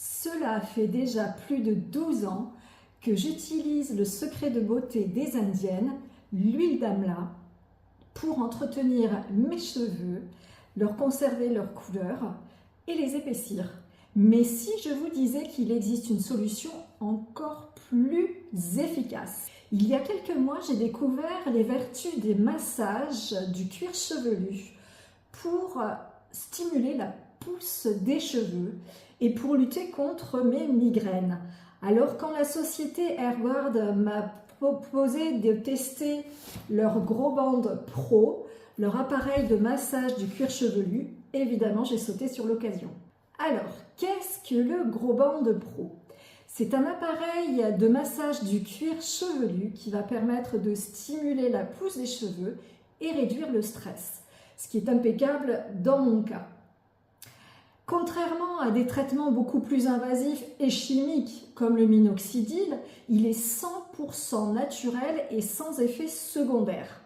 Cela fait déjà plus de 12 ans que j'utilise le secret de beauté des Indiennes, l'huile d'amla, pour entretenir mes cheveux, leur conserver leur couleur et les épaissir. Mais si je vous disais qu'il existe une solution encore plus efficace? Il y a quelques mois, j'ai découvert les vertus des massages du cuir chevelu pour stimuler la pousse des cheveux et pour lutter contre mes migraines. Alors quand la société Airguard m'a proposé de tester leur Gros Band Pro, leur appareil de massage du cuir chevelu, évidemment j'ai sauté sur l'occasion. Alors, qu'est-ce que le Gros Band Pro? C'est un appareil de massage du cuir chevelu qui va permettre de stimuler la pousse des cheveux et réduire le stress, ce qui est impeccable dans mon cas. Contrairement à des traitements beaucoup plus invasifs et chimiques comme le minoxidil, il est 100% naturel et sans effet secondaire.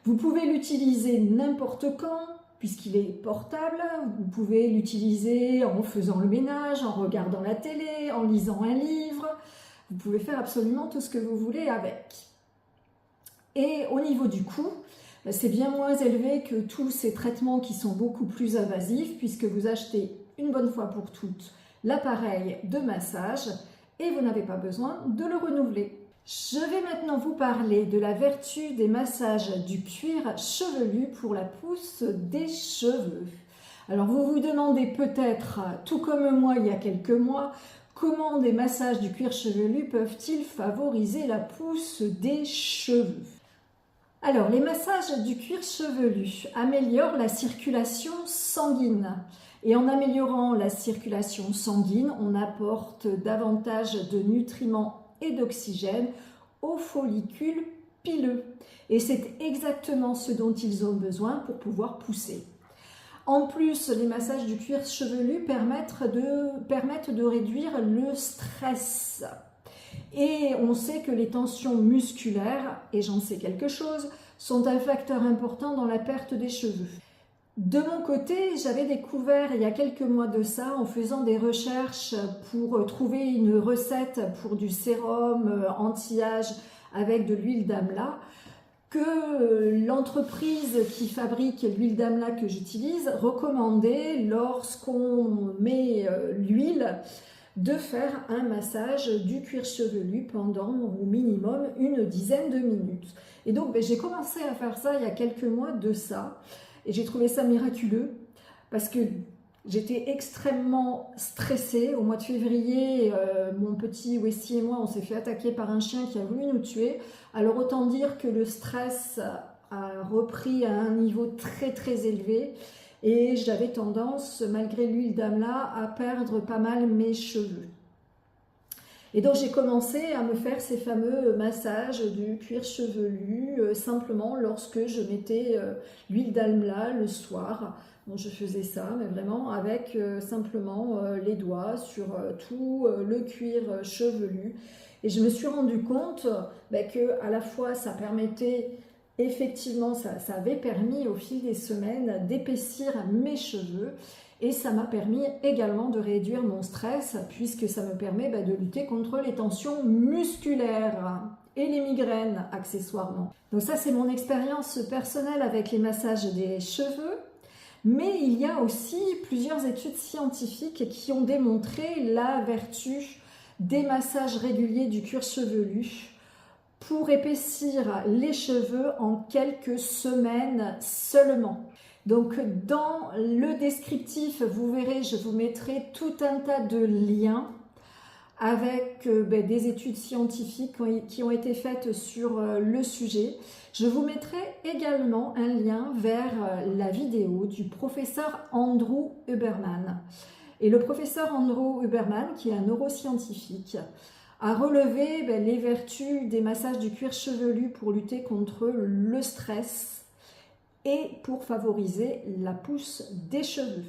Vous pouvez l'utiliser n'importe quand, puisqu'il est portable. Vous pouvez l'utiliser en faisant le ménage, en regardant la télé, en lisant un livre. Vous pouvez faire absolument tout ce que vous voulez avec. Et au niveau du coût, c'est bien moins élevé que tous ces traitements qui sont beaucoup plus invasifs, puisque vous achetez une bonne fois pour toutes l'appareil de massage et vous n'avez pas besoin de le renouveler. Je vais maintenant vous parler de la vertu des massages du cuir chevelu pour la pousse des cheveux. Alors vous vous demandez peut-être, tout comme moi il y a quelques mois, comment des massages du cuir chevelu peuvent-ils favoriser la pousse des cheveux? Alors, les massages du cuir chevelu améliorent la circulation sanguine. Et en améliorant la circulation sanguine, on apporte davantage de nutriments et d'oxygène aux follicules pileux. Et c'est exactement ce dont ils ont besoin pour pouvoir pousser. En plus, les massages du cuir chevelu permettent de réduire le stress. Et on sait que les tensions musculaires, et j'en sais quelque chose, sont un facteur important dans la perte des cheveux. De mon côté, j'avais découvert il y a quelques mois de ça, en faisant des recherches pour trouver une recette pour du sérum anti-âge avec de l'huile d'amla, que l'entreprise qui fabrique l'huile d'amla que j'utilise recommandait, lorsqu'on met l'huile, de faire un massage du cuir chevelu pendant au minimum une dizaine de minutes. Et donc j'ai commencé à faire ça il y a quelques mois de ça et j'ai trouvé ça miraculeux parce que j'étais extrêmement stressée. Au mois de février, mon petit Westy et moi on s'est fait attaquer par un chien qui a voulu nous tuer. Alors autant dire que le stress a repris à un niveau très très élevé. Et j'avais tendance, malgré l'huile d'amla, à perdre pas mal mes cheveux. Et donc j'ai commencé à me faire ces fameux massages du cuir chevelu, simplement lorsque je mettais l'huile d'amla le soir. Bon, je faisais ça, mais vraiment avec simplement les doigts sur tout le cuir chevelu. Et je me suis rendu compte que à la fois ça permettait... Effectivement, ça avait permis au fil des semaines d'épaissir mes cheveux et ça m'a permis également de réduire mon stress puisque ça me permet de lutter contre les tensions musculaires et les migraines accessoirement. Donc ça, c'est mon expérience personnelle avec les massages des cheveux. Mais il y a aussi plusieurs études scientifiques qui ont démontré la vertu des massages réguliers du cuir chevelu pour épaissir les cheveux en quelques semaines seulement. Donc dans le descriptif, vous verrez, je vous mettrai tout un tas de liens avec des études scientifiques qui ont été faites sur le sujet. Je vous mettrai également un lien vers la vidéo du professeur Andrew Huberman. Et le professeur Andrew Huberman, qui est un neuroscientifique, a relevé les vertus des massages du cuir chevelu pour lutter contre le stress et pour favoriser la pousse des cheveux.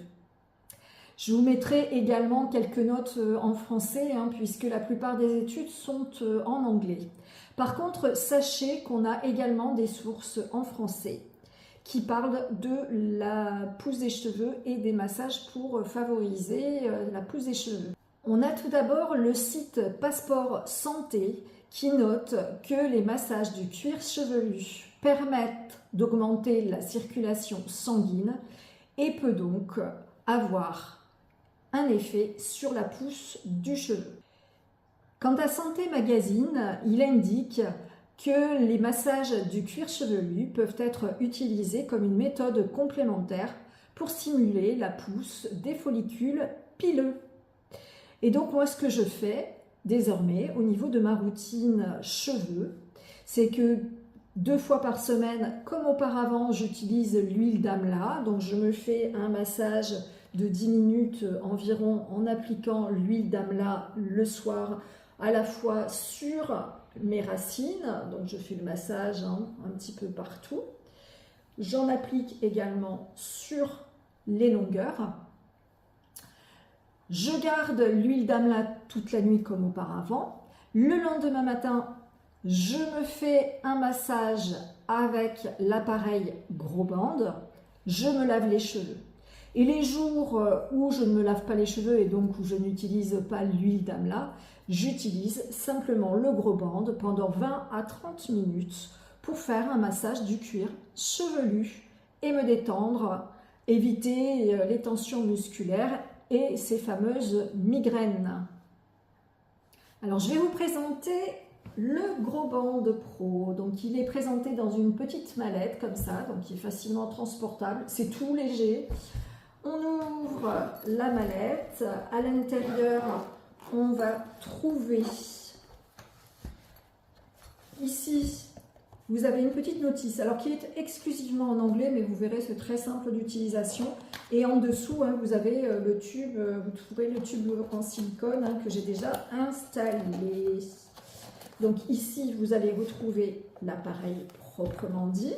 Je vous mettrai également quelques notes en français, puisque la plupart des études sont en anglais. Par contre, sachez qu'on a également des sources en français. qui parle de la pousse des cheveux et des massages pour favoriser la pousse des cheveux. On a tout d'abord le site Passeport Santé qui note que les massages du cuir chevelu permettent d'augmenter la circulation sanguine et peut donc avoir un effet sur la pousse du cheveu. Quant à Santé Magazine, il indique que les massages du cuir chevelu peuvent être utilisés comme une méthode complémentaire pour stimuler la pousse des follicules pileux. Et donc moi ce que je fais désormais au niveau de ma routine cheveux, c'est que 2 fois par semaine, comme auparavant, j'utilise l'huile d'amla. Donc je me fais un massage de 10 minutes environ en appliquant l'huile d'amla le soir à la fois sur mes racines, donc je fais le massage un petit peu partout. J'en applique également sur les longueurs. Je garde l'huile d'amla toute la nuit comme auparavant. Le lendemain matin, je me fais un massage avec l'appareil gros bande. Je me lave les cheveux. Et les jours où je ne me lave pas les cheveux et donc où je n'utilise pas l'huile d'amla, j'utilise simplement le gros bande pendant 20 à 30 minutes pour faire un massage du cuir chevelu et me détendre, éviter les tensions musculaires et ces fameuses migraines. Alors je vais vous présenter le gros band pro. Donc il est présenté dans une petite mallette comme ça, donc il est facilement transportable, c'est tout léger. On ouvre la mallette, à l'intérieur on va trouver ici, vous avez une petite notice, alors qui est exclusivement en anglais, mais vous verrez c'est très simple d'utilisation. Et en dessous, vous avez le tube, vous trouverez le tube en silicone que j'ai déjà installé. Donc ici, vous allez retrouver l'appareil proprement dit,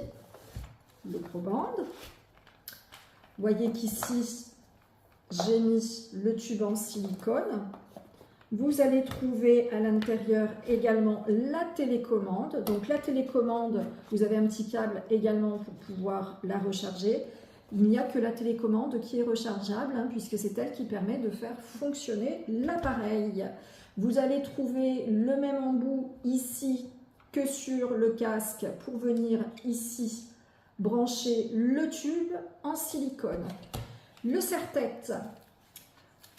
le gros band. Vous voyez qu'ici, j'ai mis le tube en silicone. Vous allez trouver à l'intérieur également la télécommande. Donc la télécommande, vous avez un petit câble également pour pouvoir la recharger. Il n'y a que la télécommande qui est rechargeable, puisque c'est elle qui permet de faire fonctionner l'appareil. Vous allez trouver le même embout ici que sur le casque pour venir ici brancher le tube en silicone. Le serre-tête,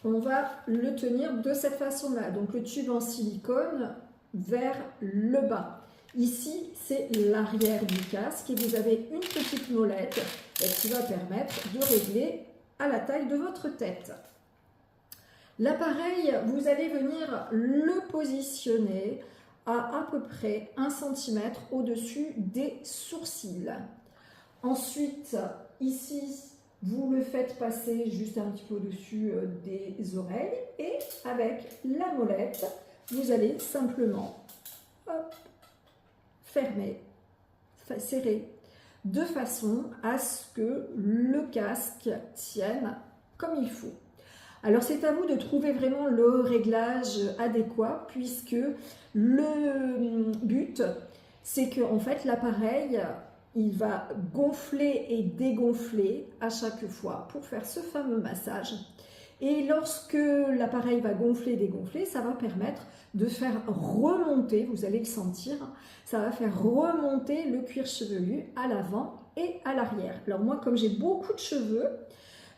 on va le tenir de cette façon-là. Donc le tube en silicone vers le bas. Ici, c'est l'arrière du casque et vous avez une petite molette qui va permettre de régler à la taille de votre tête. L'appareil, vous allez venir le positionner à peu près 1 cm au-dessus des sourcils. Ensuite, ici, vous le faites passer juste un petit peu au-dessus des oreilles et avec la molette, vous allez simplement fermer, serrer, de façon à ce que le casque tienne comme il faut. Alors c'est à vous de trouver vraiment le réglage adéquat, puisque le but c'est que en fait l'appareil il va gonfler et dégonfler à chaque fois pour faire ce fameux massage. Et lorsque l'appareil va gonfler et dégonfler, ça va permettre de faire remonter, vous allez le sentir, ça va faire remonter le cuir chevelu à l'avant et à l'arrière. Alors moi, comme j'ai beaucoup de cheveux,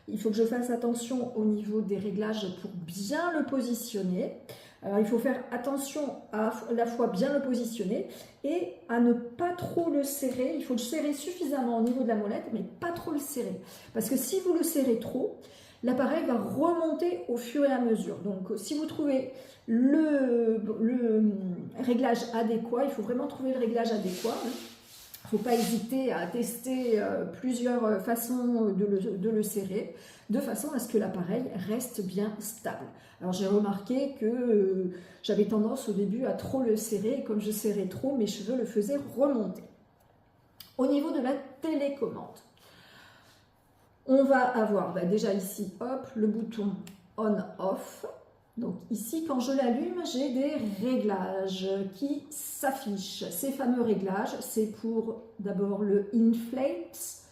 il faut que je fasse attention au niveau des réglages pour bien le positionner. Alors il faut faire attention à la fois bien le positionner et à ne pas trop le serrer. Il faut le serrer suffisamment au niveau de la molette, mais pas trop le serrer. Parce que si vous le serrez trop, l'appareil va remonter au fur et à mesure. Donc si vous trouvez le réglage adéquat, il faut vraiment trouver le réglage adéquat. Il ne faut pas hésiter à tester plusieurs façons de le serrer, de façon à ce que l'appareil reste bien stable. Alors j'ai remarqué que j'avais tendance au début à trop le serrer, et comme je serrais trop, mes cheveux le faisaient remonter. Au niveau de la télécommande, on va avoir déjà ici, hop, le bouton on-off. Donc ici, quand je l'allume, j'ai des réglages qui s'affichent. Ces fameux réglages, c'est pour d'abord le inflate,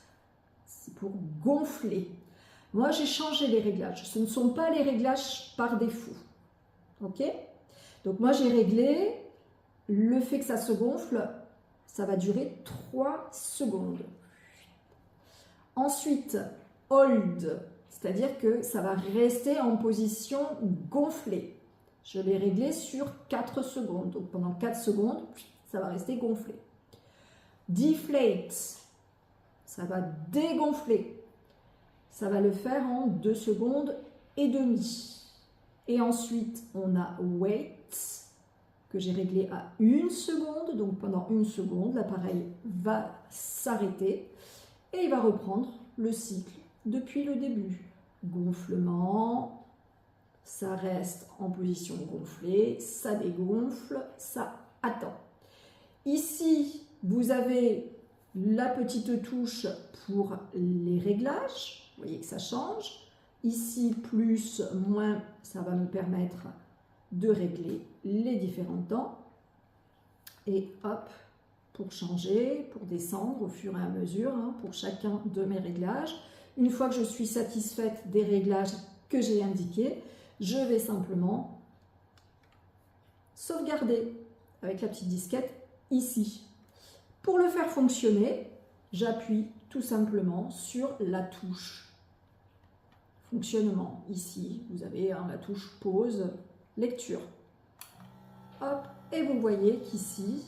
pour gonfler. Moi, j'ai changé les réglages. Ce ne sont pas les réglages par défaut. Ok? Donc, moi, j'ai réglé le fait que ça se gonfle. Ça va durer 3 secondes. Ensuite, hold, c'est-à-dire que ça va rester en position gonflée. Je l'ai réglé sur 4 secondes. Donc, pendant 4 secondes, ça va rester gonflé. Deflate, ça va dégonfler. Ça va le faire en 2 secondes et demie. Et ensuite, on a wait, que j'ai réglé à 1 seconde. Donc pendant 1 seconde, l'appareil va s'arrêter et il va reprendre le cycle depuis le début. Gonflement, ça reste en position gonflée, ça dégonfle, ça attend. Ici, vous avez la petite touche pour les réglages. Vous voyez que ça change. Ici, plus, moins, ça va me permettre de régler les différents temps. Et hop, pour changer, pour descendre au fur et à mesure, hein, pour chacun de mes réglages. Une fois que je suis satisfaite des réglages que j'ai indiqués, je vais simplement sauvegarder avec la petite disquette ici. Pour le faire fonctionner, j'appuie tout simplement sur la touche fonctionnement. Ici, vous avez la touche pause, lecture. Hop, et vous voyez qu'ici,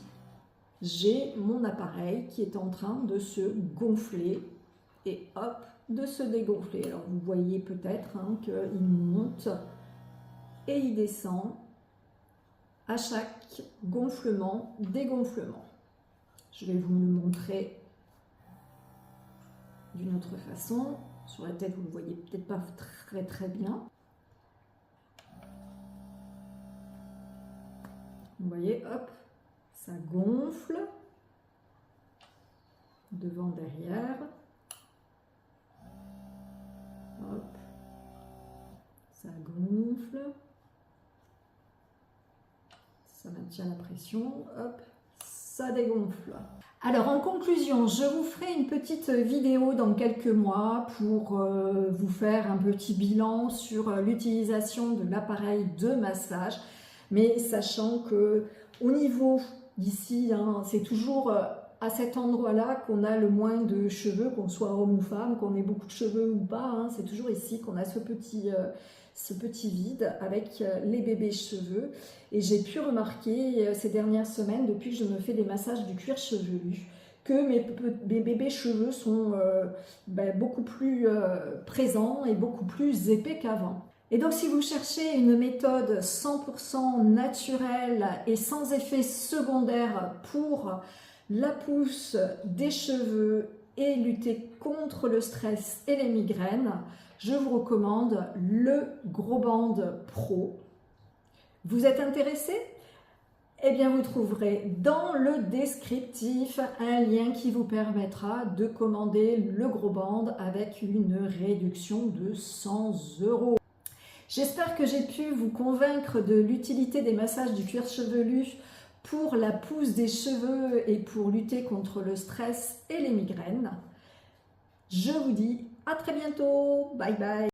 j'ai mon appareil qui est en train de se gonfler et hop, de se dégonfler. Alors vous voyez peut-être qu'il monte et il descend à chaque gonflement, dégonflement. Je vais vous le montrer d'une autre façon. Sur la tête, vous ne le voyez peut-être pas très bien. Vous voyez, hop, ça gonfle. Devant, derrière. Hop, ça gonfle. Ça maintient la pression. Hop, ça dégonfle. Alors en conclusion, je vous ferai une petite vidéo dans quelques mois pour vous faire un petit bilan sur l'utilisation de l'appareil de massage, mais sachant que au niveau d'ici, c'est toujours à cet endroit-là qu'on a le moins de cheveux, qu'on soit homme ou femme, qu'on ait beaucoup de cheveux ou pas, c'est toujours ici qu'on a ce petit vide avec les bébés cheveux. Et j'ai pu remarquer ces dernières semaines, depuis que je me fais des massages du cuir chevelu, que mes bébés cheveux sont beaucoup plus présents et beaucoup plus épais qu'avant. Et donc si vous cherchez une méthode 100% naturelle et sans effet secondaire pour la pousse des cheveux et lutter contre le stress et les migraines, je vous recommande le Gros Band Pro. Vous êtes intéressé? Eh bien, vous trouverez dans le descriptif un lien qui vous permettra de commander le Gros Band avec une réduction de 100 €. J'espère que j'ai pu vous convaincre de l'utilité des massages du cuir chevelu pour la pousse des cheveux et pour lutter contre le stress et les migraines. Je vous dis à très bientôt. Bye bye.